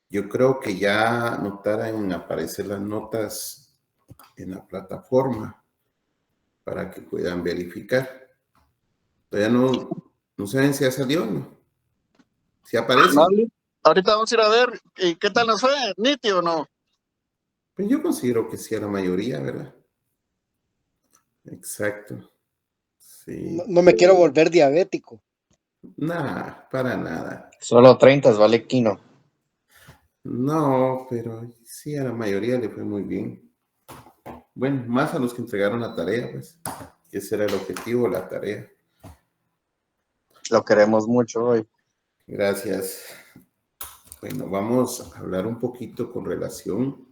Yo creo que ya no tardan en aparecer las notas en la plataforma para que puedan verificar. Todavía no saben si ha salido o no. Si aparece. Vale. Ahorita vamos a ir a ver qué tal nos fue, nítido o no. Pues yo considero que sí a la mayoría, ¿verdad? Exacto. Sí. No me quiero volver diabético. Nada, para nada. Solo 30 vale Kino. No, pero sí a la mayoría le fue muy bien. Bueno, más a los que entregaron la tarea, pues. Ese era el objetivo, la tarea. Lo queremos mucho hoy. Gracias. Bueno, vamos a hablar un poquito con relación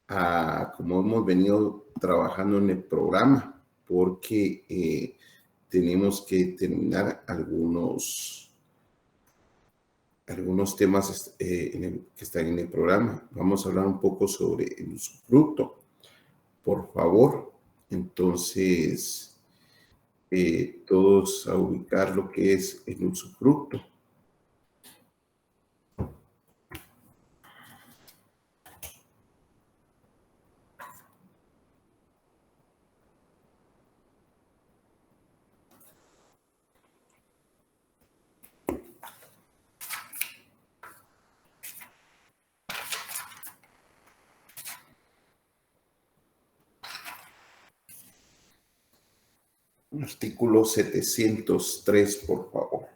a cómo hemos venido trabajando en el programa, porque tenemos que terminar algunos temas que están en el programa. Vamos a hablar un poco sobre el usufructo, por favor. Entonces, todos a ubicar lo que es el usufructo. Artículo 703, por favor.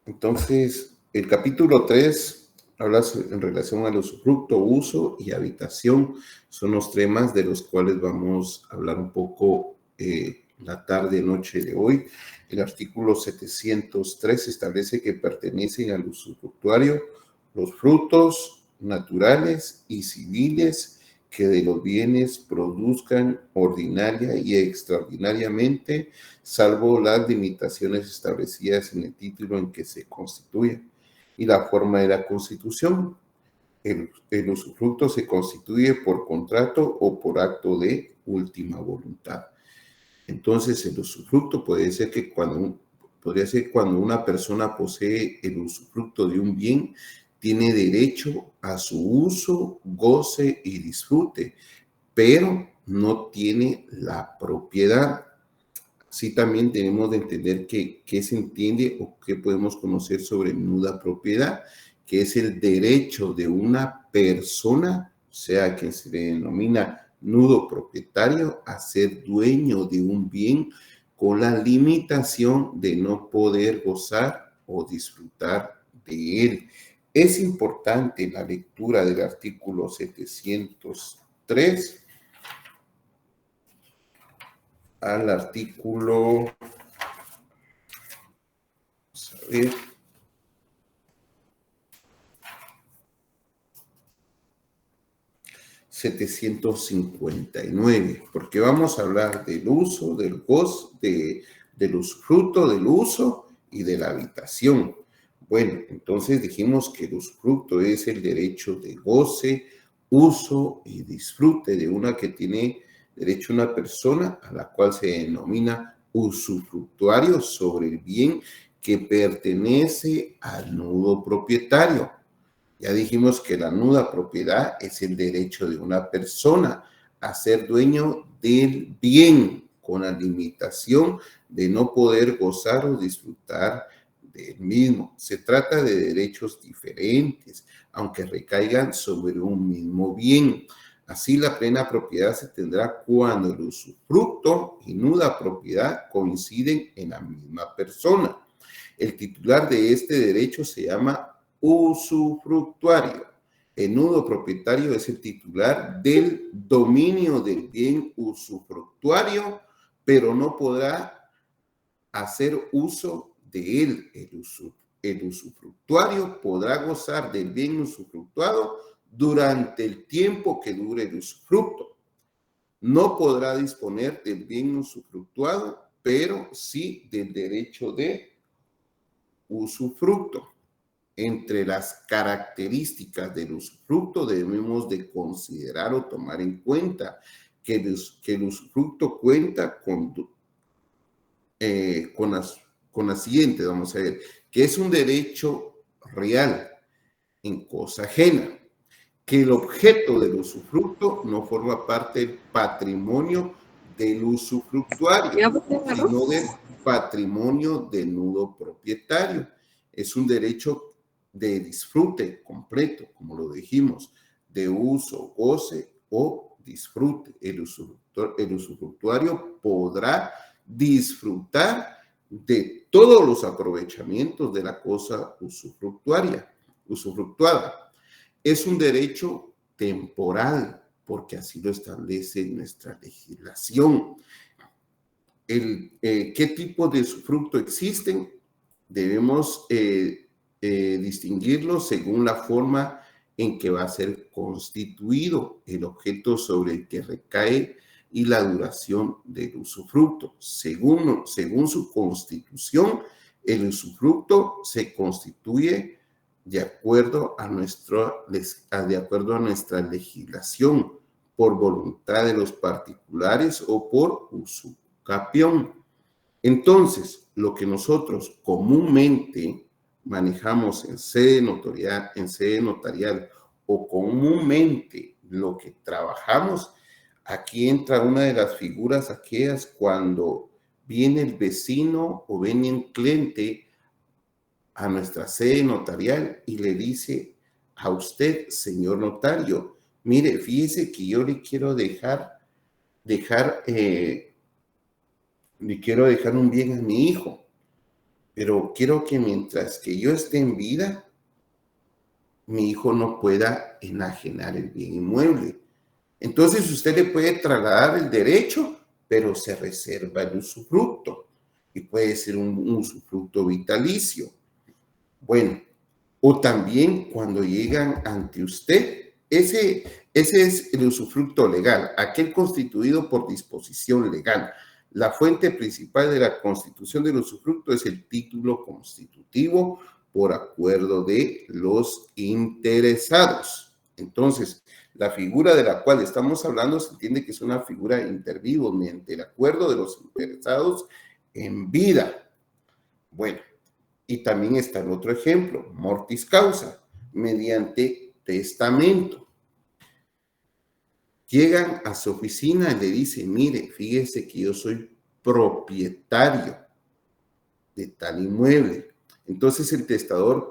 Entonces, el capítulo 3 habla en relación al usufructo, uso y habitación. Son los temas de los cuales vamos a hablar un poco la tarde, noche de hoy. El artículo 703 establece que pertenecen al usufructuario los frutos naturales y civiles que de los bienes produzcan ordinaria y extraordinariamente, salvo las limitaciones establecidas en el título en que se constituye y la forma de la constitución. El usufructo se constituye por contrato o por acto de última voluntad. Entonces, el usufructo podría ser cuando una persona posee el usufructo de un bien, tiene derecho a su uso, goce y disfrute, pero no tiene la propiedad. Sí, también tenemos de entender qué se entiende o qué podemos conocer sobre nuda propiedad, que es el derecho de una persona, o sea, que se le denomina nudo propietario, a ser dueño de un bien con la limitación de no poder gozar o disfrutar de él. Es importante la lectura del artículo 703 al artículo, vamos a ver, $759, porque vamos a hablar del uso, del goce, del usufructo, del uso y de la habitación. Bueno, entonces dijimos que el usufructo es el derecho de goce, uso y disfrute de una que tiene derecho una persona a la cual se denomina usufructuario sobre el bien que pertenece al nudo propietario. Ya dijimos que la nuda propiedad es el derecho de una persona a ser dueño del bien con la limitación de no poder gozar o disfrutar del mismo. Se trata de derechos diferentes, aunque recaigan sobre un mismo bien. Así, la plena propiedad se tendrá cuando el usufructo y nuda propiedad coinciden en la misma persona. El titular de este derecho se llama usufructuario. El nudo propietario es el titular del dominio del bien usufructuario, pero no podrá hacer uso de él. El usufructuario podrá gozar del bien usufructuado durante el tiempo que dure el usufructo. No podrá disponer del bien usufructuado, pero sí del derecho de usufructo. Entre las características del usufructo debemos de considerar o tomar en cuenta que el usufructo cuenta con la siguiente, vamos a ver, que es un derecho real, en cosa ajena, que el objeto del usufructo no forma parte del patrimonio del usufructuario, sino del patrimonio del nudo propietario. Es un derecho de disfrute completo, como lo dijimos, de uso, goce o disfrute. El usufructuario podrá disfrutar de todos los aprovechamientos de la cosa usufructuada. Es un derecho temporal, porque así lo establece nuestra legislación. ¿Qué tipo de usufructo existen? Debemos distinguirlo según la forma en que va a ser constituido el objeto sobre el que recae y la duración del usufructo. Según su constitución, el usufructo se constituye de acuerdo a nuestra legislación, por voluntad de los particulares o por usucapión. Entonces, lo que nosotros comúnmente manejamos en sede notarial o comúnmente lo que trabajamos, aquí entra una de las figuras aquellas cuando viene el vecino o viene un cliente a nuestra sede notarial y le dice a usted, señor notario, mire, fíjese que yo le quiero dejar un bien a mi hijo, pero quiero que mientras que yo esté en vida, mi hijo no pueda enajenar el bien inmueble. Entonces usted le puede trasladar el derecho, pero se reserva el usufructo y puede ser un usufructo vitalicio. Bueno, o también cuando llegan ante usted, ese es el usufructo legal, aquel constituido por disposición legal. La fuente principal de la constitución del usufructo es el título constitutivo por acuerdo de los interesados. Entonces, la figura de la cual estamos hablando se entiende que es una figura inter vivos mediante el acuerdo de los interesados en vida. Bueno, y también está el otro ejemplo, mortis causa, mediante testamento. Llegan a su oficina y le dicen, mire, fíjese que yo soy propietario de tal inmueble. Entonces el testador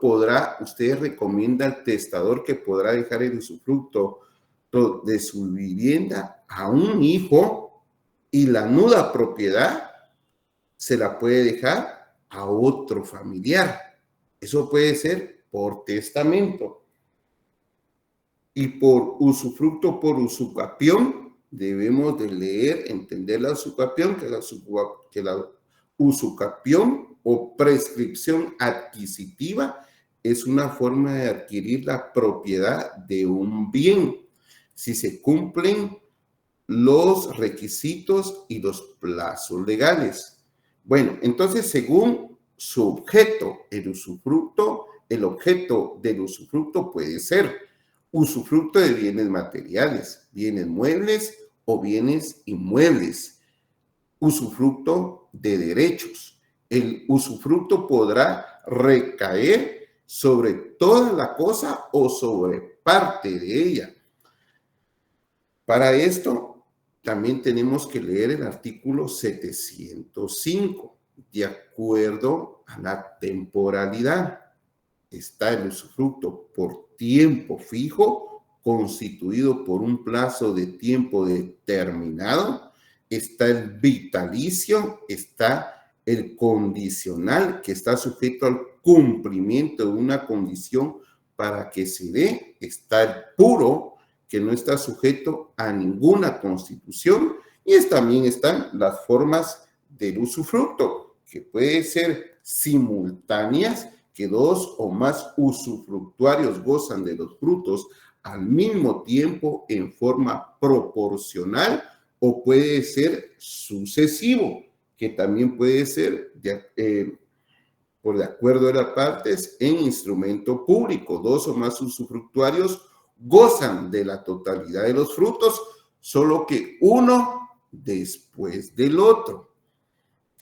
usted recomienda al testador que podrá dejar el usufructo de su vivienda a un hijo y la nuda propiedad se la puede dejar a otro familiar. Eso puede ser por testamento. Y por usufructo por usucapión, debemos de leer, entender la usucapión, que la usucapión o prescripción adquisitiva es una forma de adquirir la propiedad de un bien, si se cumplen los requisitos y los plazos legales. Bueno, entonces, según su objeto, el objeto del usufructo puede ser usufructo de bienes materiales, bienes muebles o bienes inmuebles, usufructo de derechos. El usufructo podrá recaer sobre toda la cosa o sobre parte de ella. Para esto, también tenemos que leer el artículo 705, de acuerdo a la temporalidad. Está el usufructo por tiempo fijo, constituido por un plazo de tiempo determinado. Está el vitalicio, está el condicional, que está sujeto al cumplimiento de una condición para que se dé. Está el puro, que no está sujeto a ninguna constitución. Y también están las formas del usufructo, que puede ser simultáneas, que dos o más usufructuarios gozan de los frutos al mismo tiempo en forma proporcional, o puede ser sucesivo, que también puede ser por de acuerdo de las partes en instrumento público. Dos o más usufructuarios gozan de la totalidad de los frutos, solo que uno después del otro.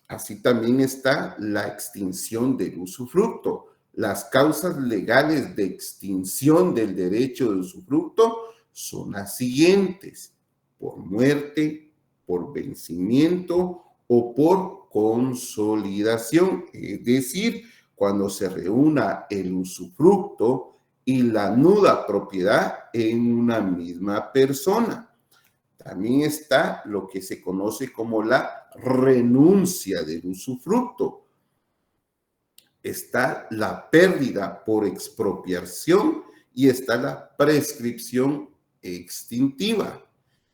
Así también está la extinción del usufructo. Las causas legales de extinción del derecho de usufructo son las siguientes: por muerte, por vencimiento o por consolidación. Es decir, cuando se reúna el usufructo y la nuda propiedad en una misma persona. También está lo que se conoce como la renuncia del usufructo. Está la pérdida por expropiación y está la prescripción extintiva.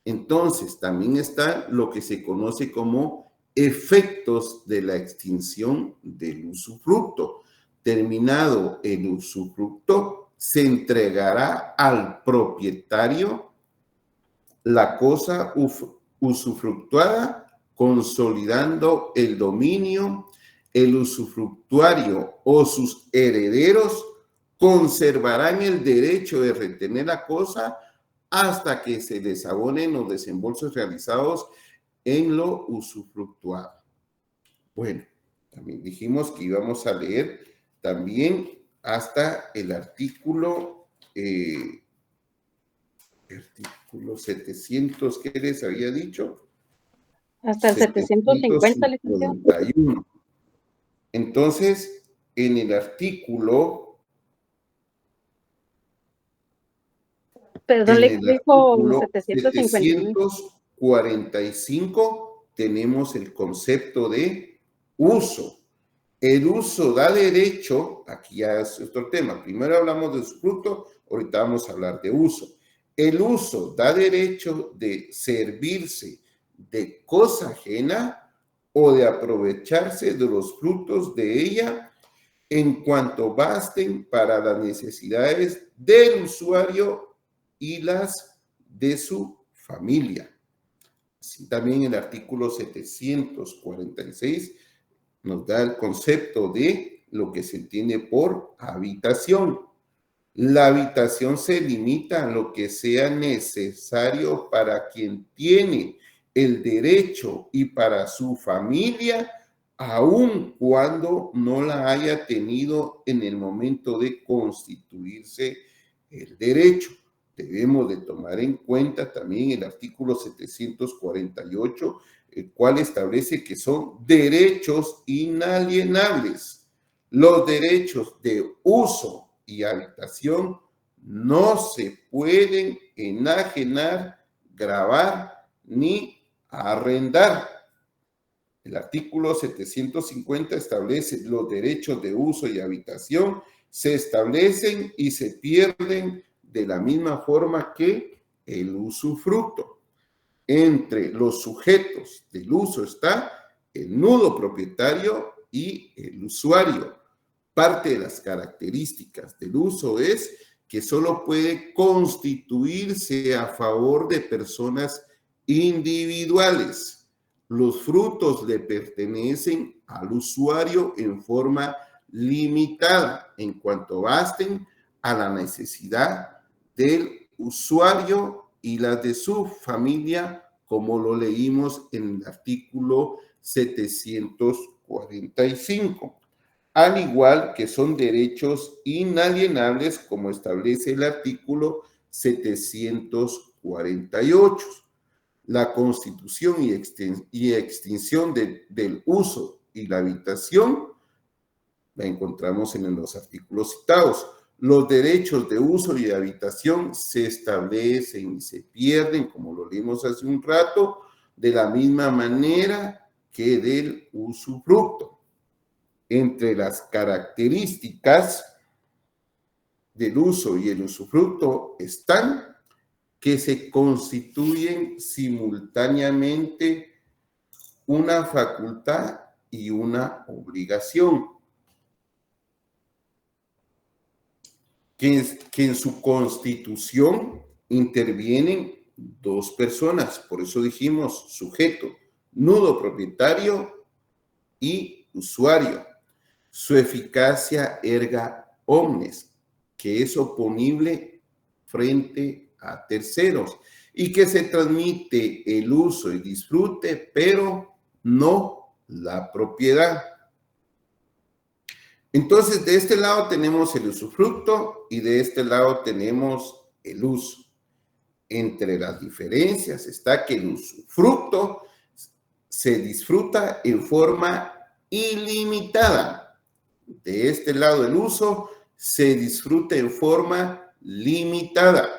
Entonces, también está lo que se conoce como efectos de la extinción del usufructo. Terminado el usufructo, se entregará al propietario la cosa usufructuada, consolidando el dominio. El usufructuario o sus herederos conservarán el derecho de retener la cosa hasta que se les abonen los desembolsos realizados en lo usufructuado. Bueno, también dijimos que íbamos a leer también hasta el artículo 700, ¿qué les había dicho? Hasta el 750, licenciado. 751. Entonces, en el artículo... Perdón, le dijo 745 tenemos el concepto de uso. El uso da derecho, aquí ya es otro tema, primero hablamos de usufructo, ahorita vamos a hablar de uso. El uso da derecho de servirse de cosa ajena o de aprovecharse de los frutos de ella en cuanto basten para las necesidades del usuario y las de su familia. Así también el artículo 746 nos da el concepto de lo que se entiende por habitación. La habitación se limita a lo que sea necesario para quien tiene el derecho y para su familia, aun cuando no la haya tenido en el momento de constituirse el derecho. Debemos de tomar en cuenta también el artículo 748, el cual establece que son derechos inalienables. Los derechos de uso y habitación no se pueden enajenar, gravar ni arrendar. El artículo 750 establece los derechos de uso y habitación, se establecen y se pierden de la misma forma que el usufructo. Entre los sujetos del uso está el nudo propietario y el usuario. Parte de las características del uso es que solo puede constituirse a favor de personas individuales. Los frutos le pertenecen al usuario en forma limitada, en cuanto basten a la necesidad del usuario y las de su familia, como lo leímos en el artículo 745. Al igual que son derechos inalienables, como establece el artículo 748. La constitución y extinción del uso y la habitación la encontramos en los artículos citados. Los derechos de uso y de habitación se establecen y se pierden, como lo leímos hace un rato, de la misma manera que del usufructo. Entre las características del uso y el usufructo están que se constituyen simultáneamente una facultad y una obligación, que en su constitución intervienen dos personas, por eso dijimos sujeto, nudo propietario y usuario. Su eficacia erga omnes, que es oponible frente a terceros y que se transmite el uso y disfrute, pero no la propiedad. Entonces, de este lado tenemos el usufructo y de este lado tenemos el uso. Entre las diferencias está que el usufructo se disfruta en forma ilimitada. De este lado el uso se disfruta en forma limitada.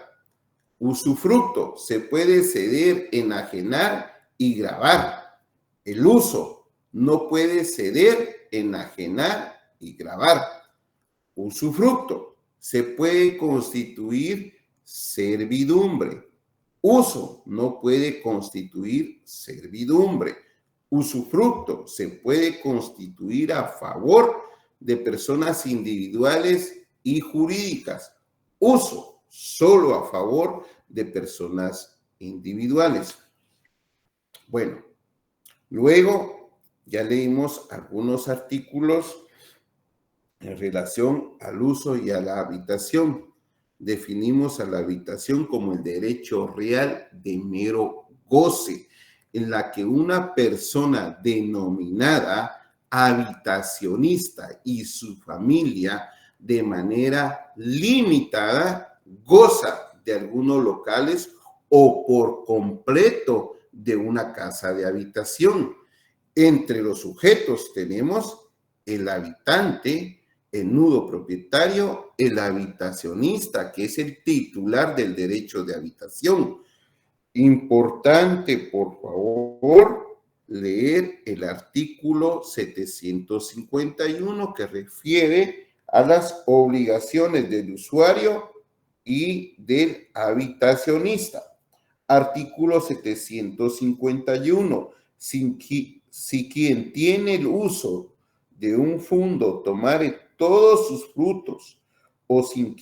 Usufructo se puede ceder, enajenar y grabar. El uso no puede ceder, enajenar y grabar. Usufructo se puede constituir servidumbre. Uso no puede constituir servidumbre. Usufructo se puede constituir a favor de personas individuales y jurídicas. Uso solo a favor de personas individuales. Bueno, luego ya leímos algunos artículos en relación al uso y a la habitación. Definimos a la habitación como el derecho real de mero goce, en la que una persona denominada habitacionista y su familia de manera limitada goza de algunos locales o por completo de una casa de habitación. Entre los sujetos tenemos el habitante, el nudo propietario, el habitacionista, que es el titular del derecho de habitación. Importante, por favor, leer el artículo 751 que refiere a las obligaciones del usuario y del habitacionista. Artículo 751. Si quien tiene el uso de un fundo tomare todos sus frutos, o si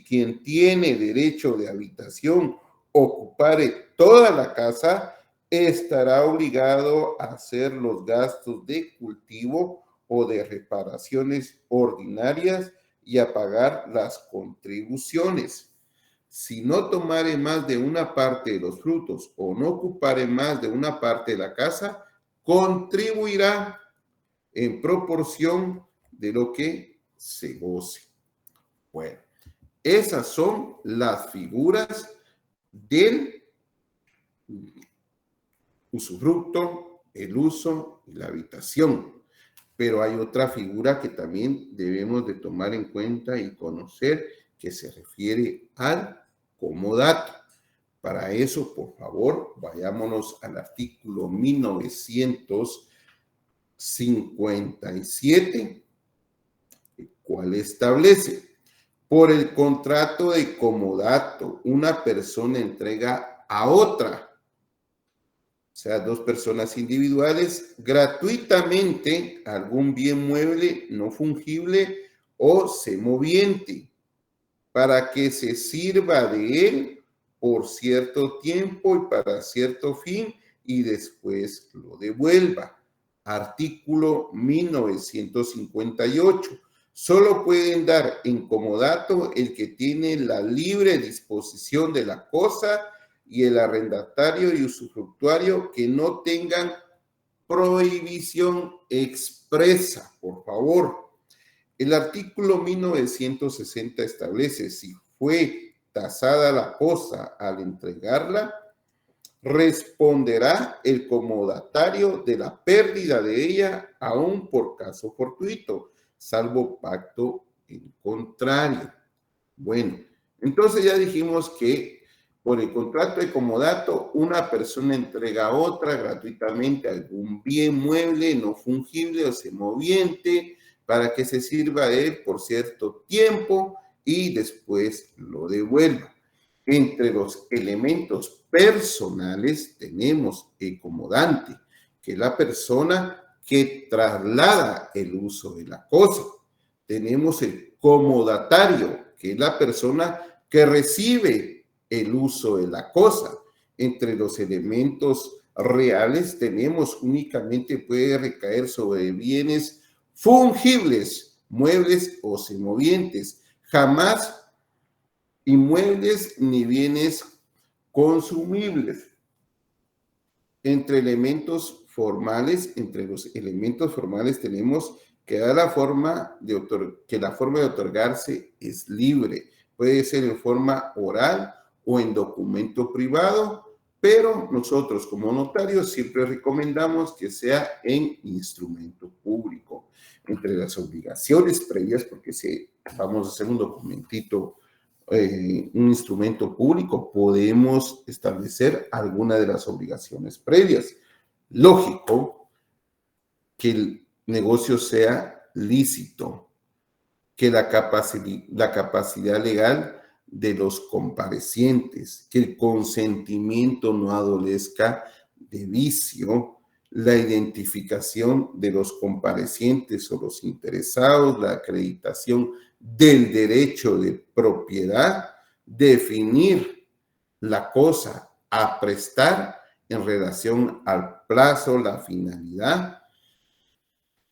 quien tiene derecho de habitación ocupare toda la casa, estará obligado a hacer los gastos de cultivo o de reparaciones ordinarias y a pagar las contribuciones. Si no tomare más de una parte de los frutos o no ocupare más de una parte de la casa, contribuirá en proporción de lo que se goce. Bueno, esas son las figuras del usufructo, el uso y la habitación. Pero hay otra figura que también debemos de tomar en cuenta y conocer, que se refiere al comodato. Para eso, por favor, vayámonos al artículo 1957, el cual establece: por el contrato de comodato, una persona entrega a otra, o sea, dos personas individuales, gratuitamente algún bien mueble no fungible o semoviente, para que se sirva de él por cierto tiempo y para cierto fin, y después lo devuelva. Artículo 1958. Solo pueden dar en comodato el que tiene la libre disposición de la cosa y el arrendatario y usufructuario que no tengan prohibición expresa, por favor. El artículo 1960 establece: si fue tasada la cosa al entregarla, responderá el comodatario de la pérdida de ella, aún por caso fortuito, salvo pacto en contrario. Bueno, entonces ya dijimos que por el contrato de comodato, una persona entrega a otra gratuitamente algún bien mueble no fungible o semoviente para que se sirva de él por cierto tiempo y después lo devuelva. Entre los elementos personales tenemos el comodante, que es la persona que traslada el uso de la cosa. Tenemos el comodatario, que es la persona que recibe el uso de la cosa. Entre los elementos reales tenemos únicamente puede recaer sobre bienes fungibles, muebles o semovientes, jamás inmuebles ni bienes consumibles. Entre los elementos formales tenemos que la forma de otorgarse es libre. Puede ser en forma oral o en documento privado, pero nosotros como notarios siempre recomendamos que sea en instrumento público. Entre las obligaciones previas, porque si vamos a hacer un documentito, un instrumento público, podemos establecer alguna de las obligaciones previas. Lógico que el negocio sea lícito, que la capacidad legal de los comparecientes, que el consentimiento no adolezca de vicio, la identificación de los comparecientes o los interesados, la acreditación del derecho de propiedad, definir la cosa a prestar en relación al plazo, la finalidad.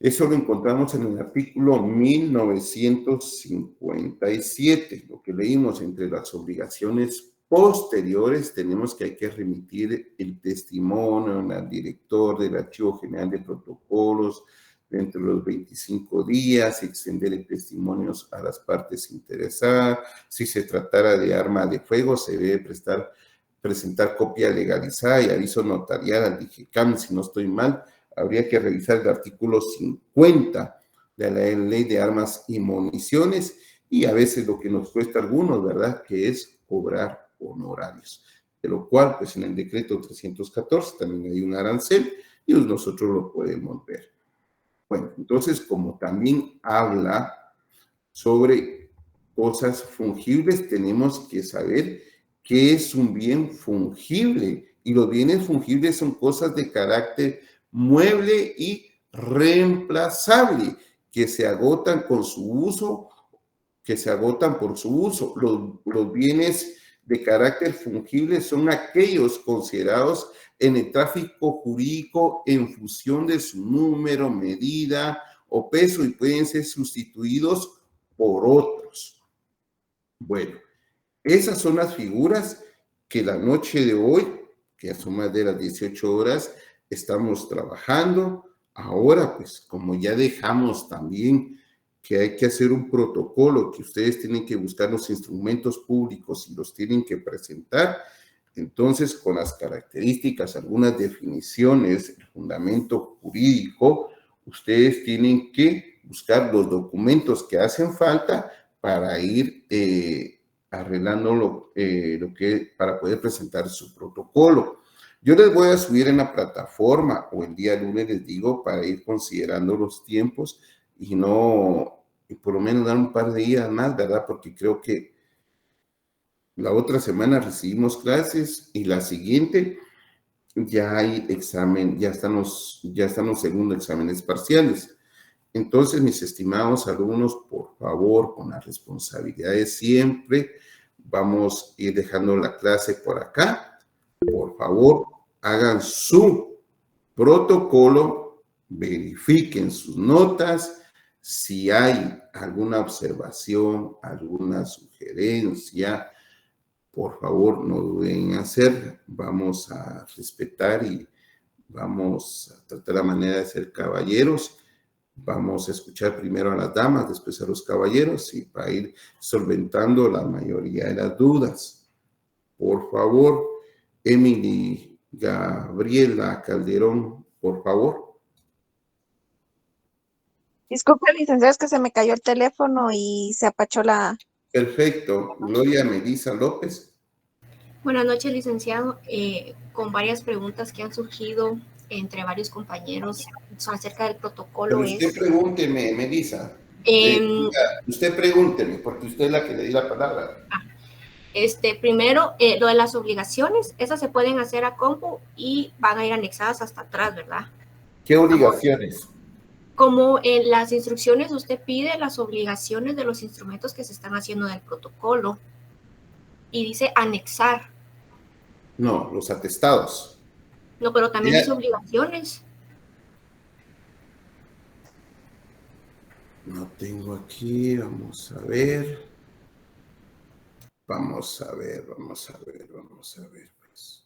Eso lo encontramos en el artículo 1957, lo que leímos entre las obligaciones posteriores. Tenemos que hay que remitir el testimonio al director del Archivo General de Protocolos dentro de los 25 días, extender el testimonio a las partes interesadas. Si se tratara de arma de fuego, se debe presentar copia legalizada y aviso notarial al DIGECAM, si no estoy mal. Habría que revisar el artículo 50 de la Ley de Armas y Municiones, y a veces lo que nos cuesta a algunos, ¿verdad?, que es cobrar honorarios, de lo cual, pues en el decreto 314 también hay un arancel y nosotros lo podemos ver. Bueno, entonces, como también habla sobre cosas fungibles, tenemos que saber qué es un bien fungible, y los bienes fungibles son cosas de carácter mueble y reemplazable, que se agotan con su uso, que se agotan por su uso. Los bienes de carácter fungible son aquellos considerados en el tráfico jurídico en función de su número, medida o peso, y pueden ser sustituidos por otros. Bueno, esas son las figuras que la noche de hoy, que son más de las 18 horas, estamos trabajando. Ahora, pues, como ya dejamos también que hay que hacer un protocolo, que ustedes tienen que buscar los instrumentos públicos y los tienen que presentar, entonces, con las características, algunas definiciones, el fundamento jurídico, ustedes tienen que buscar los documentos que hacen falta para ir arreglando lo que para poder presentar su protocolo. Yo les voy a subir en la plataforma, o el día lunes les digo, para ir considerando los tiempos y por lo menos dar un par de días más, ¿verdad? Porque creo que la otra semana recibimos clases y la siguiente ya hay examen, ya están los segundos exámenes parciales. Entonces, mis estimados alumnos, por favor, con la responsabilidad de siempre, vamos a ir dejando la clase por acá. Por favor, hagan su protocolo, verifiquen sus notas. Si hay alguna observación, alguna sugerencia, por favor, no duden en hacerla. Vamos a respetar y vamos a tratar la manera de ser caballeros. Vamos a escuchar primero a las damas, después a los caballeros, y para ir solventando la mayoría de las dudas. Por favor, Emily Gabriela Calderón, por favor. Disculpe, licenciado, es que se me cayó el teléfono y se apachó la... Perfecto. Gloria Melisa López. Buenas noches, licenciado. Con varias preguntas que han surgido entre varios compañeros acerca del protocolo. Pero usted pregúnteme, Melisa. Usted pregúnteme, porque usted es la que le di la palabra. Primero, lo de las obligaciones, esas se pueden hacer a compu y van a ir anexadas hasta atrás, ¿verdad? ¿Qué obligaciones? Como en las instrucciones usted pide las obligaciones de los instrumentos que se están haciendo del protocolo y dice anexar. No, los atestados. No, pero también dice obligaciones. No tengo aquí, vamos a ver. Vamos a ver. Pues.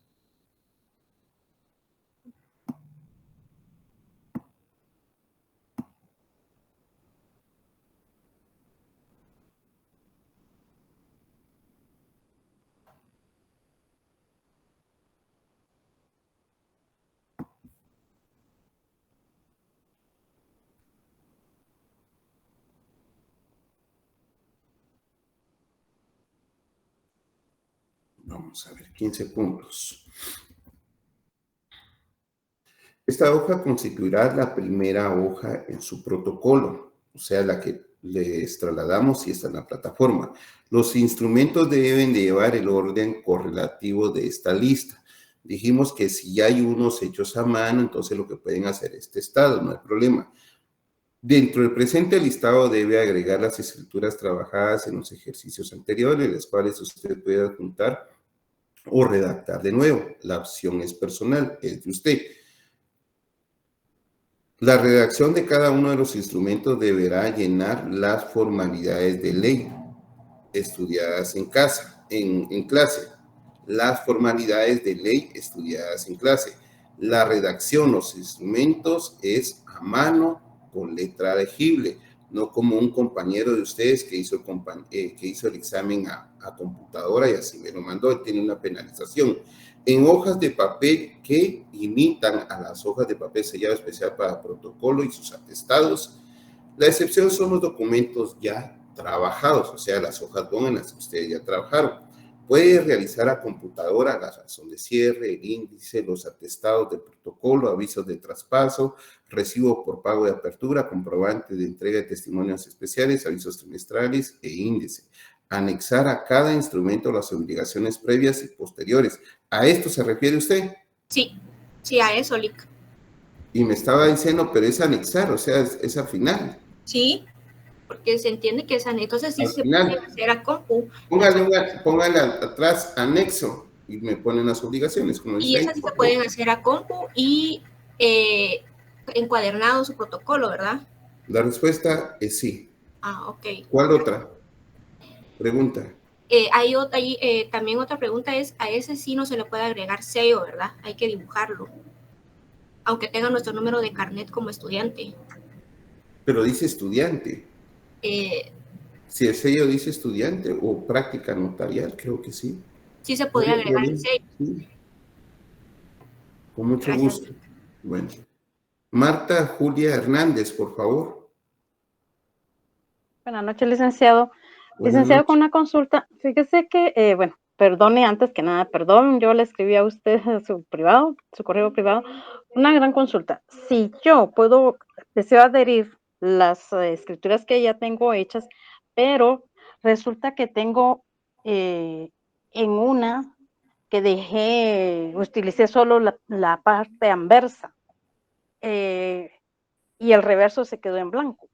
Vamos a ver, 15 puntos. Esta hoja constituirá la primera hoja en su protocolo, o sea, la que les trasladamos y está en la plataforma. Los instrumentos deben de llevar el orden correlativo de esta lista. Dijimos que si hay unos hechos a mano, entonces lo que pueden hacer es testado, no hay problema. Dentro del presente listado debe agregar las escrituras trabajadas en los ejercicios anteriores, las cuales usted puede adjuntar o redactar de nuevo. La opción es personal, es de usted. La redacción de cada uno de los instrumentos deberá llenar las formalidades de ley estudiadas en clase. Las formalidades de ley estudiadas en clase. La redacción, los instrumentos es a mano con letra legible, no como un compañero de ustedes que hizo el examen a computadora y así me lo mandó, él tiene una penalización. En hojas de papel que imitan a las hojas de papel sellado especial para protocolo y sus atestados. La excepción son los documentos ya trabajados, o sea, las hojas en las que ustedes ya trabajaron. Puede realizar a computadora la razón de cierre, el índice, los atestados de protocolo, avisos de traspaso, recibo por pago de apertura, comprobante de entrega de testimonios especiales, avisos trimestrales e índice. Anexar a cada instrumento las obligaciones previas y posteriores. ¿A esto se refiere usted? Sí, a eso, Lick. Y me estaba diciendo, pero es anexar, o sea, es al final. Sí, porque se entiende que es anexo. Entonces sí Al se final. puede hacer a compu. Póngale atrás anexo y me ponen las obligaciones. Como Y esas sí se pueden hacer a compu y encuadernado su protocolo, ¿verdad? La respuesta es sí. Ah, ok. ¿Cuál otra pregunta? También otra pregunta es, a ese sí no se le puede agregar sello, ¿verdad? Hay que dibujarlo. Aunque tenga nuestro número de carnet como estudiante. Pero dice estudiante. Si el sello dice estudiante o práctica notarial, creo que sí. Sí se podría agregar el sello. Sí. Con mucho gusto. Bueno. Marta Julia Hernández, por favor. Buenas noches, licenciado. Licenciado, con una consulta. Fíjese que, bueno, perdone antes que nada, perdón, yo le escribí a usted su privado, su correo privado, una gran consulta. Si yo deseo adherir las escrituras que ya tengo hechas, pero resulta que tengo en una que utilicé solo la parte anversa y el reverso se quedó en blanco.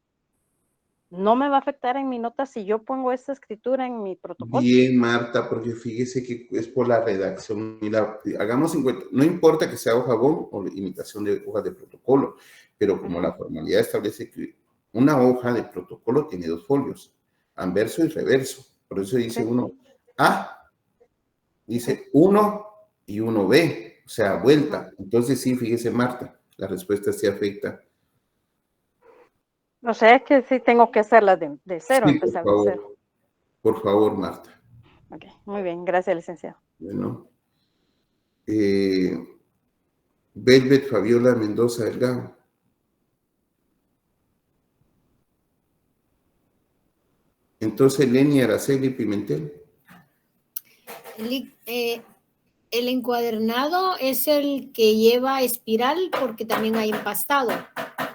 ¿No me va a afectar en mi nota si yo pongo esta escritura en mi protocolo? Bien, Marta, porque fíjese que es por la redacción. Mira, hagamos en cuenta, no importa que sea hoja GOM o imitación de hojas de protocolo, pero como la formalidad establece que una hoja de protocolo tiene dos folios, anverso y reverso. Por eso dice uno A, dice 1 y 1B, o sea, vuelta. Entonces sí, fíjese, Marta, la respuesta sí afecta. O sea, es que sí tengo que hacerla de cero, Sí, empezar por favor, de cero. Por favor, Marta. Ok, muy bien, gracias, licenciado. Bueno. Velvet Fabiola Mendoza Delgado. Entonces, Leni Araceli Pimentel. El encuadernado es el que lleva espiral porque también hay empastado.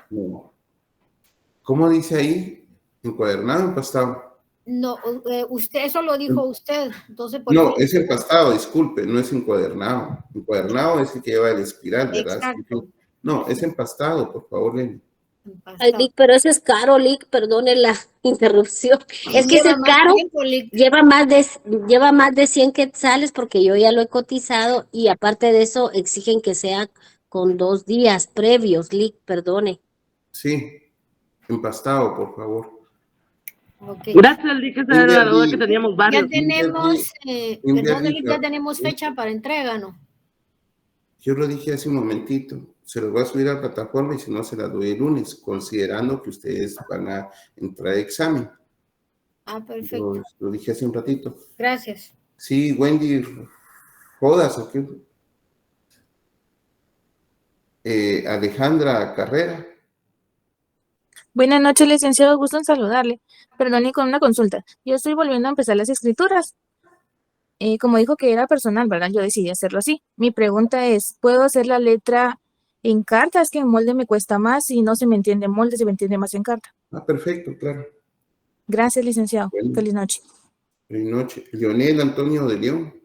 No. ¿Cómo dice ahí? ¿Encuadernado o empastado? No, usted, eso lo dijo usted. Entonces, no, es empastado, disculpe, no es encuadernado. Encuadernado es el que lleva el espiral, ¿verdad? Exacto. No, es empastado, por favor, Leni. Ay, Lick, pero ese es caro, Lick, perdone la interrupción. Es que ese es caro, lleva más de 100 quetzales porque yo ya lo he cotizado y aparte de eso exigen que sea con 2 días previos, Lick, perdone. Sí, empastado, por favor. Okay. Gracias, Lick, esa era la duda que teníamos varios. Ya tenemos, perdón, Lick, ya tenemos fecha para entrega, ¿no? Yo lo dije hace un momentito, se los voy a subir a la plataforma y si no se las doy el lunes, considerando que ustedes van a entrar a examen. Ah, perfecto. Lo dije hace un ratito. Gracias. Sí, Wendy Rodas, ¿o qué? Alejandra Carrera. Buenas noches, licenciado, gusto en saludarle. Perdone con una consulta. Yo estoy volviendo a empezar las escrituras. como dijo que era personal, ¿verdad? Yo decidí hacerlo así. Mi pregunta es, ¿puedo hacer la letra en carta? Es que en molde me cuesta más y no se me entiende en molde, se me entiende más en carta. Ah, perfecto, claro. Gracias, licenciado. Bueno. Feliz noche. Feliz noche. Leonel Antonio de León.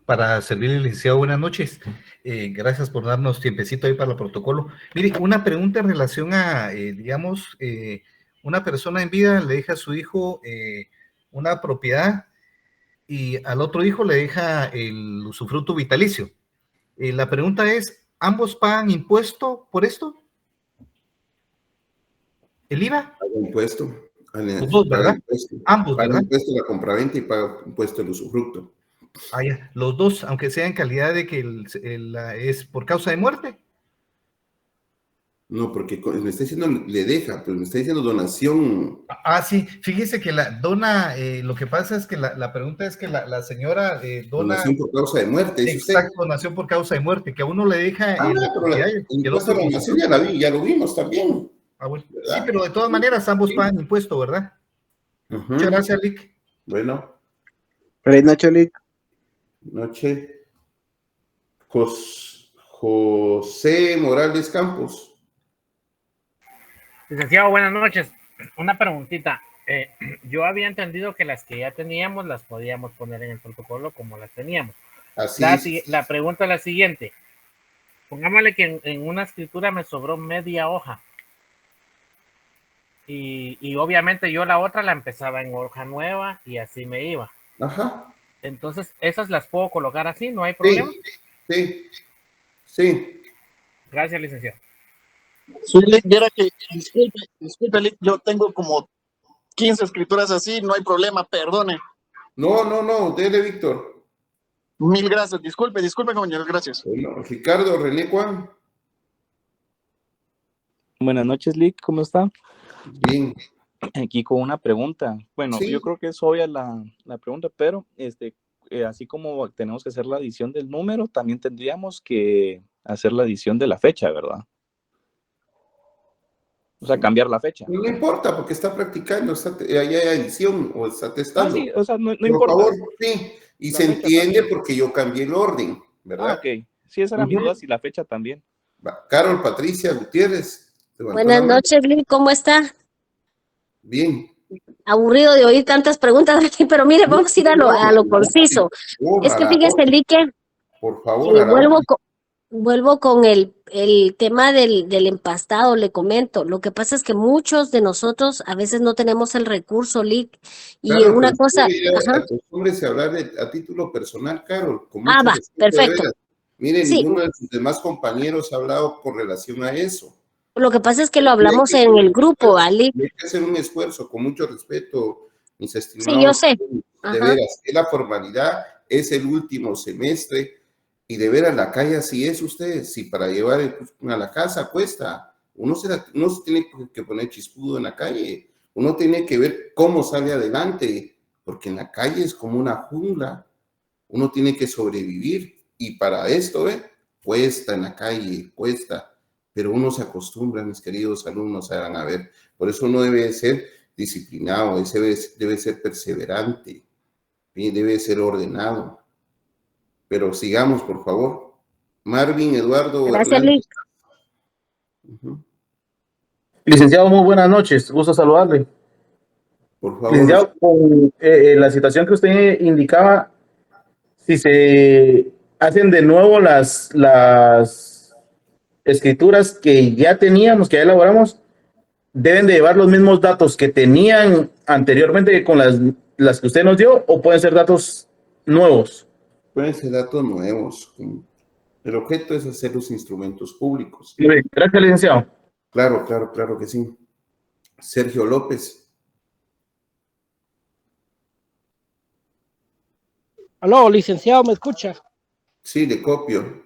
Para servirle, licenciado, buenas noches. Gracias por darnos tiempecito ahí para el protocolo. Mire, una pregunta en relación a, digamos, una persona en vida le deja a su hijo una propiedad y al otro hijo le deja el usufructo vitalicio. La pregunta es, ¿ambos pagan impuesto por esto? ¿El IVA? Paga impuesto. Los dos, ¿verdad? Impuesto. Ambos, paga ¿verdad? Impuesto la compraventa y paga impuesto el usufructo. Ah, ya. Los dos, aunque sea en calidad de que es por causa de muerte. No, porque me está diciendo le deja, pero me está diciendo donación. Ah, sí, fíjese que la dona, lo que pasa es que la pregunta es que la señora dona... Donación por causa de muerte, ¿es usted? Exacto, donación por causa de muerte, que a uno le deja... pero el impuesto de donación ya lo vimos también. Ah, bueno. Sí, pero de todas maneras ambos pagan impuesto, ¿verdad? Muchas gracias, Lick. Bueno. Feliz noche, Lick. Noche. José Morales Campos. Licenciado, buenas noches. Una preguntita. Yo había entendido que las que ya teníamos las podíamos poner en el protocolo como las teníamos. Así la pregunta es la siguiente. Pongámosle que en una escritura me sobró media hoja. Y obviamente yo la otra la empezaba en hoja nueva y así me iba. Ajá. Entonces, ¿esas las puedo colocar así? ¿No hay problema? Sí. Gracias, licenciado. Sí, Lick, viera que, disculpe, Lick, yo tengo como 15 escrituras así, no hay problema, perdone. No, dele, Víctor. Mil gracias, disculpe, compañero, gracias. Bueno, Ricardo René Juan. Buenas noches, Lick, ¿cómo está? Bien. Aquí con una pregunta. Bueno, sí. Yo creo que es obvia la pregunta, pero así como tenemos que hacer la adición del número, también tendríamos que hacer la adición de la fecha, ¿verdad? O sea, cambiar la fecha. No importa, porque está practicando, ahí hay edición o está testando. Sí, o sea, no Por importa. favor, sí. Y se entiende porque yo cambié el orden, ¿verdad? Ok. Sí, esa era mi duda, y la fecha también. Carol Patricia Gutiérrez. Buenas noches, Lick, ¿cómo está? Bien. Aburrido de oír tantas preguntas aquí, pero mire, vamos a ir a lo conciso. Es que fíjese, Lick, que por favor, vuelvo con el tema del empastado, le comento. Lo que pasa es que muchos de nosotros a veces no tenemos el recurso, Lick, y claro, una cosa... Acostúmbrese a hablar a título personal, Carol. Va, perfecto. Mire, sí. Ninguno de sus demás compañeros ha hablado con relación a eso. Lo que pasa es que lo hablamos en el grupo, Ali. Hay que hacer un esfuerzo, con mucho respeto, mis estimados. Sí, yo sé. De veras, es la formalidad, es el último semestre, y de veras, la calle así es usted. Si para llevar a la casa cuesta, uno se tiene que poner chispudo en la calle, uno tiene que ver cómo sale adelante, porque en la calle es como una jungla, uno tiene que sobrevivir, y para esto, cuesta en la calle, cuesta. Pero uno se acostumbra, mis queridos alumnos, a ver. Por eso uno debe ser disciplinado, debe ser perseverante, debe ser ordenado. Pero sigamos, por favor. Marvin Eduardo. Gracias, Lick. Licenciado, muy buenas noches. Gusto saludarle. Por favor. Licenciado, con la situación que usted indicaba, si se hacen de nuevo las escrituras que ya teníamos, que ya elaboramos, deben de llevar los mismos datos que tenían anteriormente con las que usted nos dio, o pueden ser datos nuevos. Pueden ser datos nuevos. El objeto es hacer los instrumentos públicos. Gracias, licenciado. Claro que sí. Sergio López. Aló, licenciado, ¿me escucha? Sí, le copio.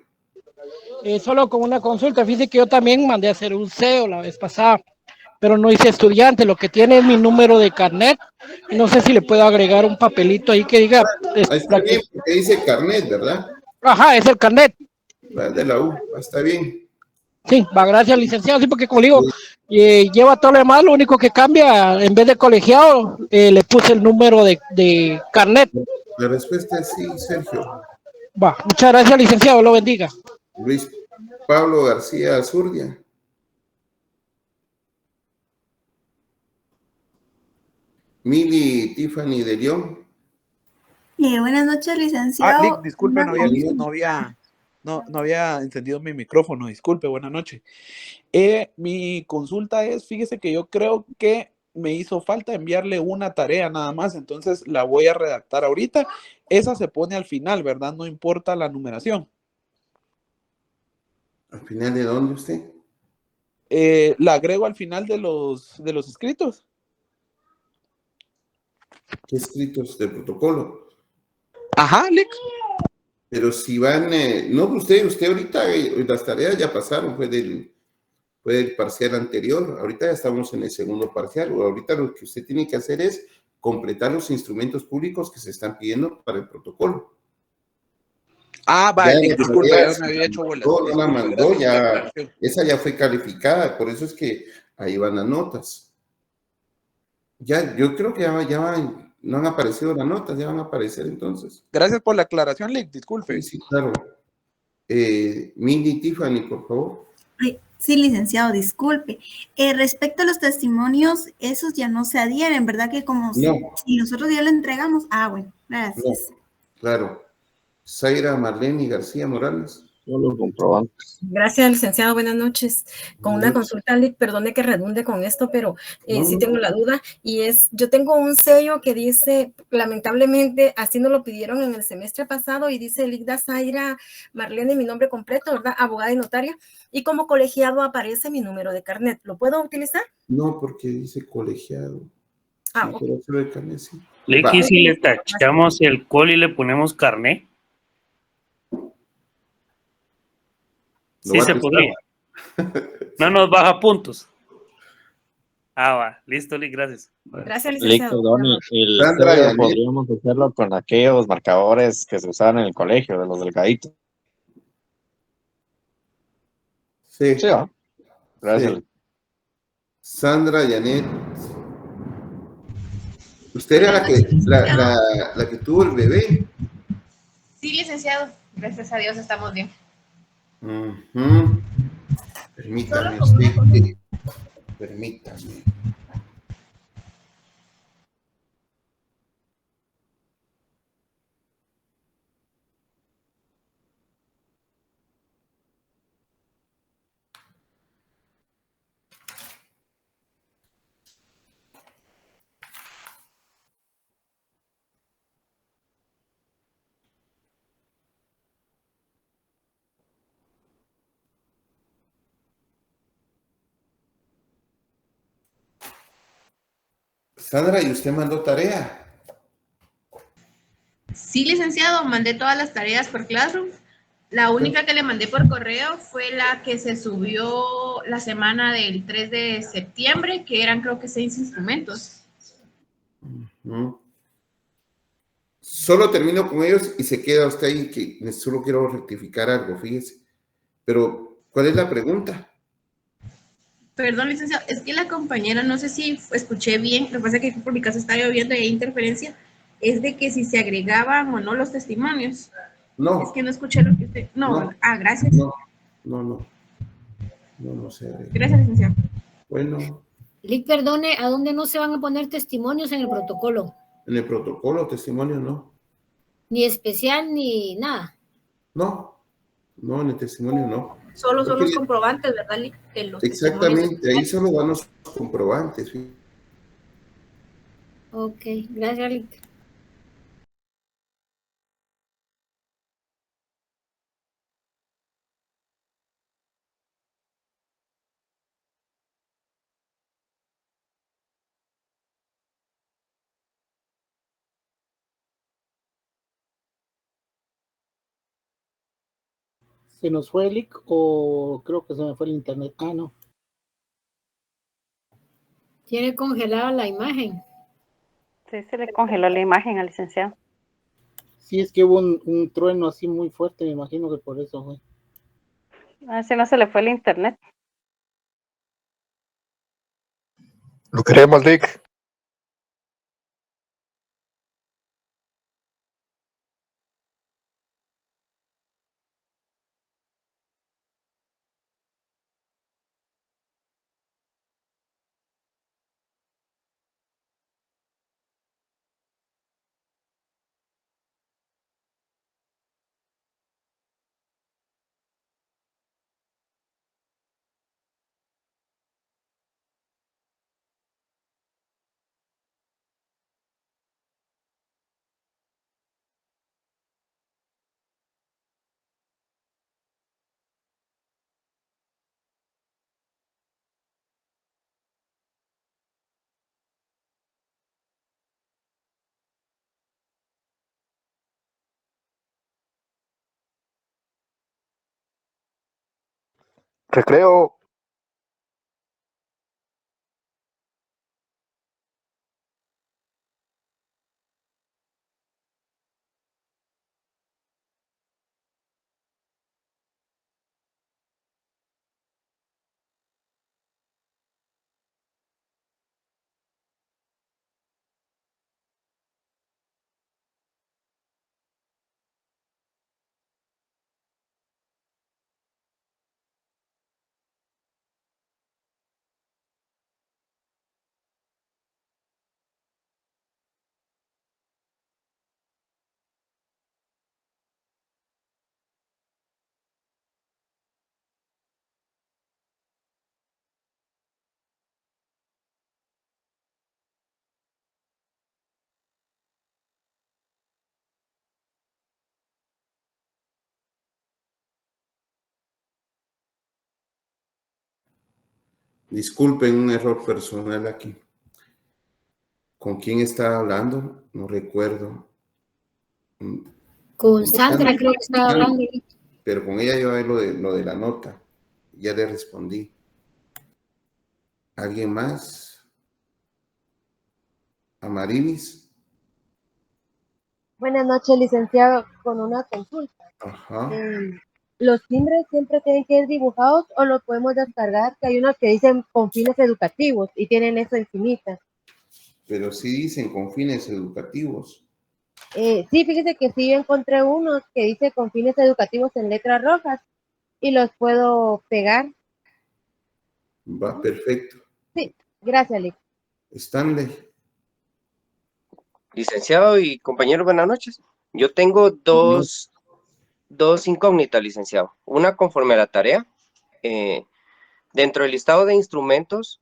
Solo con una consulta, fíjese que yo también mandé a hacer un CEO la vez pasada, pero no hice estudiante, lo que tiene es mi número de carnet, y no sé si le puedo agregar un papelito ahí que diga... Ahí está bien, porque dice carnet, ¿verdad? Ajá, es el carnet. De la U, está bien. Sí, va, gracias, licenciado, sí, porque como le digo, lleva todo lo demás, lo único que cambia, en vez de colegiado, le puse el número de carnet. La respuesta es sí, Sergio. Va, muchas gracias, licenciado, lo bendiga. Luis Pablo García Azurdia. Mili Tiffany de León. Buenas noches, licenciado. Lick, disculpe, no había encendido mi micrófono, disculpe, buenas noches. Mi consulta es, fíjese que yo creo que me hizo falta enviarle una tarea nada más, entonces la voy a redactar ahorita. Esa se pone al final, ¿verdad? No importa la numeración. ¿Al final de dónde usted? La agrego al final de los escritos. ¿Qué escritos del protocolo? Ajá, Lick. Pero si van, no, usted ahorita, las tareas ya pasaron, fue del parcial anterior, ahorita ya estamos en el segundo parcial, ahorita lo que usted tiene que hacer es completar los instrumentos públicos que se están pidiendo para el protocolo. Vale, disculpe, ya me había hecho bolas. No la mandó, ya, esa ya fue calificada, por eso es que ahí van las notas. Ya, yo creo que ya van. No han aparecido las notas, ya van a aparecer entonces. Gracias por la aclaración, Lick, disculpe. Sí, claro. Mindy Tiffany, por favor. Sí, licenciado, disculpe. Respecto a los testimonios, esos ya no se adhieren, ¿verdad? Que como si nosotros ya lo entregamos. Bueno, gracias. No, claro. Zaira Marlene García Morales. Solo comprobantes. Gracias, licenciado. Buenas noches. Con una consulta, Lick, perdone que redunde con esto, pero sí tengo la duda. Y yo tengo un sello que dice, lamentablemente, así nos lo pidieron en el semestre pasado, y dice Ligda Zaira Marlene, mi nombre completo, ¿verdad? Abogada y notaria. Y como colegiado aparece mi número de carnet. ¿Lo puedo utilizar? No, porque dice colegiado. Ok. Lequi, si le tachamos el col y le ponemos carnet. Sí se podría. No nos baja puntos. Va. Listo, Lick, gracias. Gracias, licenciado. Podríamos hacerlo con aquellos marcadores que se usaban en el colegio, de los delgaditos. Sí. Gracias. Sí. Sandra Janet. ¿Usted era la que tuvo el bebé? Sí, licenciado. Gracias a Dios estamos bien. Permítame, permítame. Sandra, ¿y usted mandó tarea? Sí, licenciado, mandé todas las tareas por Classroom. La única que le mandé por correo fue la que se subió la semana del 3 de septiembre, que eran creo que 6 instrumentos. Solo termino con ellos y se queda usted ahí, que solo quiero rectificar algo, fíjese. Pero, ¿cuál es la pregunta? Perdón, licenciado, es que la compañera, no sé si escuché bien, lo que pasa es que por mi casa está lloviendo y hay interferencia, es de que si se agregaban o no los testimonios. No. Es que no escuché lo que usted... No. Gracias. No sé. Gracias, licenciado. Bueno. Lick, perdone, ¿a dónde no se van a poner testimonios en el protocolo? En el protocolo, testimonio no. Ni especial ni nada. No, en el testimonio no. Solo son los comprobantes, ¿verdad, Lick? Exactamente, ahí solo van los comprobantes. ¿Sí? Ok, gracias, Lick. ¿Se nos fue el Lick o creo que se me fue el internet? No. Tiene congelada la imagen. Sí, se le congeló la imagen al licenciado. Sí, es que hubo un trueno así muy fuerte, me imagino que por eso fue. Si no se le fue el internet. Lo queremos, Lick. Recreo. Disculpen, un error personal aquí. ¿Con quién estaba hablando? No recuerdo. Con Sandra creo que estaba hablando. Pero con ella yo lo de la nota. Ya le respondí. ¿Alguien más? ¿Amarilis? Buenas noches, licenciado, con una consulta. Ajá. ¿Los timbres siempre tienen que ir dibujados o los podemos descargar? Que hay unos que dicen con fines educativos y tienen eso encimita. Pero sí dicen con fines educativos. Sí, fíjese que sí encontré unos que dice con fines educativos en letras rojas y los puedo pegar. Va, perfecto. Sí, gracias, Lick. Stanley. Licenciado y compañeros, buenas noches. Yo tengo dos incógnitas, licenciado. Una conforme a la tarea. Dentro del listado de instrumentos,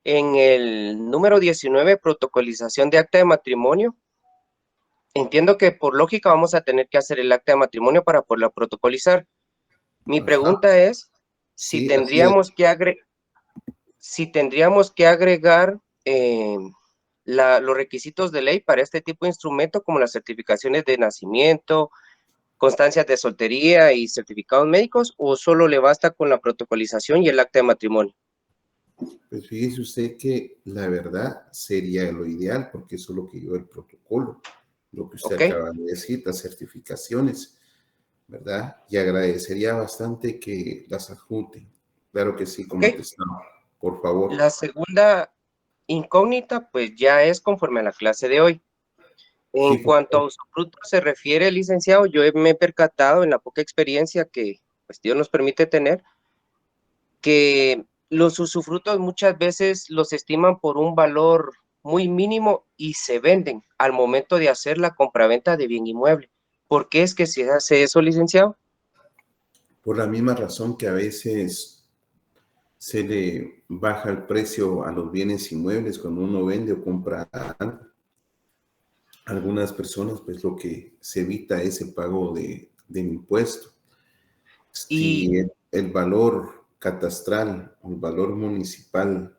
en el número 19, protocolización de acta de matrimonio, entiendo que por lógica vamos a tener que hacer el acta de matrimonio para poderla protocolizar. Mi pregunta es si Sí, tendríamos que agregar los requisitos de ley para este tipo de instrumento, como las certificaciones de nacimiento, constancias de soltería y certificados médicos, o solo le basta con la protocolización y el acta de matrimonio. Pues fíjese usted que la verdad sería lo ideal, porque eso es lo que lleva el protocolo, lo que usted acaba de decir, las certificaciones, ¿verdad? Y agradecería bastante que las adjunten. Claro que sí, como testado, por favor. La segunda incógnita, pues ya es conforme a la clase de hoy. En cuanto a usufructo se refiere, licenciado, yo me he percatado en la poca experiencia que pues, Dios nos permite tener, que los usufructos muchas veces los estiman por un valor muy mínimo y se venden al momento de hacer la compraventa de bien inmueble. ¿Por qué es que se hace eso, licenciado? Por la misma razón que a veces se le baja el precio a los bienes inmuebles cuando uno vende o compra algo. Algunas personas, pues lo que se evita es el pago de impuesto. Si el valor catastral o el valor municipal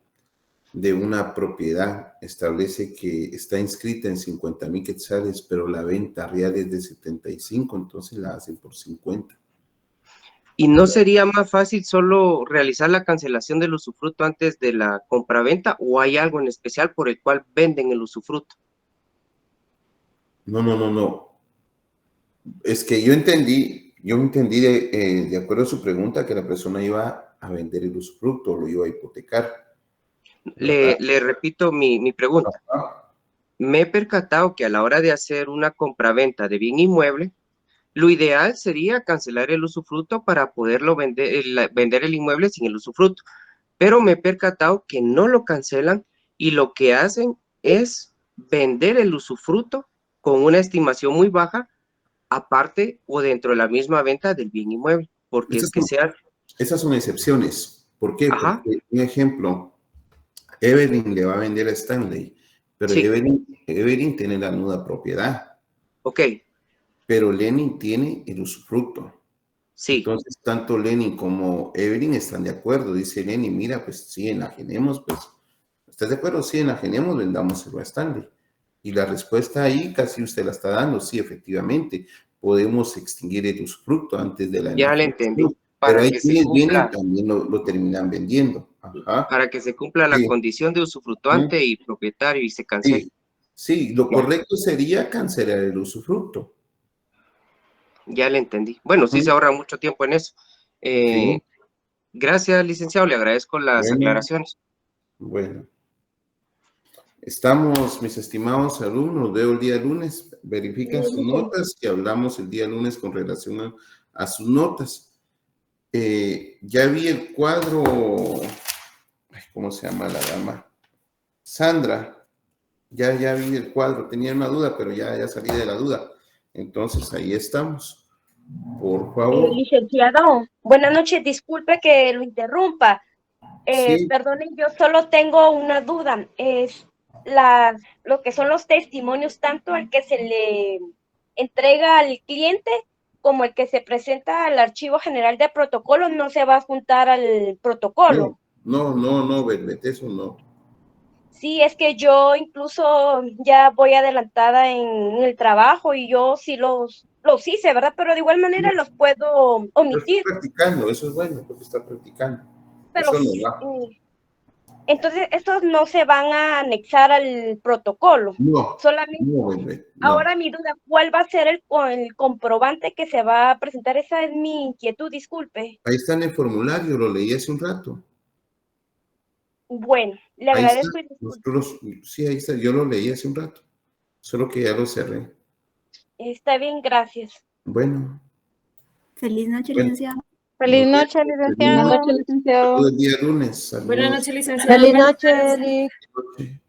de una propiedad establece que está inscrita en 50,000 quetzales, pero la venta real es de 75, entonces la hacen por 50. ¿Y no sería más fácil solo realizar la cancelación del usufructo antes de la compraventa, o hay algo en especial por el cual venden el usufructo? No. Es que yo entendí de acuerdo a su pregunta que la persona iba a vender el usufructo, lo iba a hipotecar. Le repito mi pregunta. Me he percatado que a la hora de hacer una compraventa de bien inmueble, lo ideal sería cancelar el usufruto para poderlo vender el inmueble sin el usufruto. Pero me he percatado que no lo cancelan y lo que hacen es vender el usufruto con una estimación muy baja, aparte o dentro de la misma venta del bien inmueble. Porque esas son excepciones. ¿Por qué? Ajá. Porque, un ejemplo, Evelyn le va a vender a Stanley, pero Sí. Evelyn tiene la nuda propiedad. Ok. Pero Lenin tiene el usufructo. Sí. Entonces, tanto Lenin como Evelyn están de acuerdo. Dice Lenin, mira, pues sí, enajenemos, pues, ¿estás de acuerdo? Sí, enajenemos, vendámoselo a Stanley. Y la respuesta ahí casi usted la está dando. Sí, efectivamente, podemos extinguir el usufructo antes de la Ya le enajenación. entendí. Pero Para hay que se quienes vienen cumpla, y también lo terminan vendiendo. Ajá. para que se cumpla la Sí. condición de usufructuante y propietario y se cancele. Sí, sí, lo correcto sería cancelar el usufructo. Ya le entendí. Bueno, sí se ahorra mucho tiempo en eso. Sí. Gracias, licenciado. Le agradezco las aclaraciones. Bueno. Estamos, mis estimados alumnos, veo el día lunes, verifican sus notas y hablamos el día lunes con relación a sus notas. Ya vi el cuadro, ¿cómo se llama la dama? Sandra, ya vi el cuadro, tenía una duda, pero ya salí de la duda. Entonces, ahí estamos. Por favor. Licenciado, buenas noches, disculpe que lo interrumpa. Sí. Perdone, yo solo tengo una duda. Es lo que son los testimonios, tanto el que se le entrega al cliente como el que se presenta al Archivo General de Protocolos, no se va a juntar al protocolo. No, Belvet, eso no. Sí, es que yo incluso ya voy adelantada en el trabajo y yo sí los hice, ¿verdad? Pero de igual manera los puedo omitir. Está practicando, eso es bueno, porque está practicando. Pero eso no va. entonces estos no se van a anexar al protocolo. No. Solamente. No, Belvet, no. Ahora mi duda, ¿cuál va a ser el comprobante que se va a presentar? Esa es mi inquietud, disculpe. Ahí está en el formulario, lo leí hace un rato. Bueno, le Ahí agradezco. está. Sí, ahí está, yo lo leí hace un rato, solo que ya lo cerré. Está bien, gracias. Bueno. Feliz noche, Bueno. licenciado. Feliz noche, licenciado. Saludos el día lunes. Saludos. Buenas noches, licenciado. Feliz noche, Lick. Noche.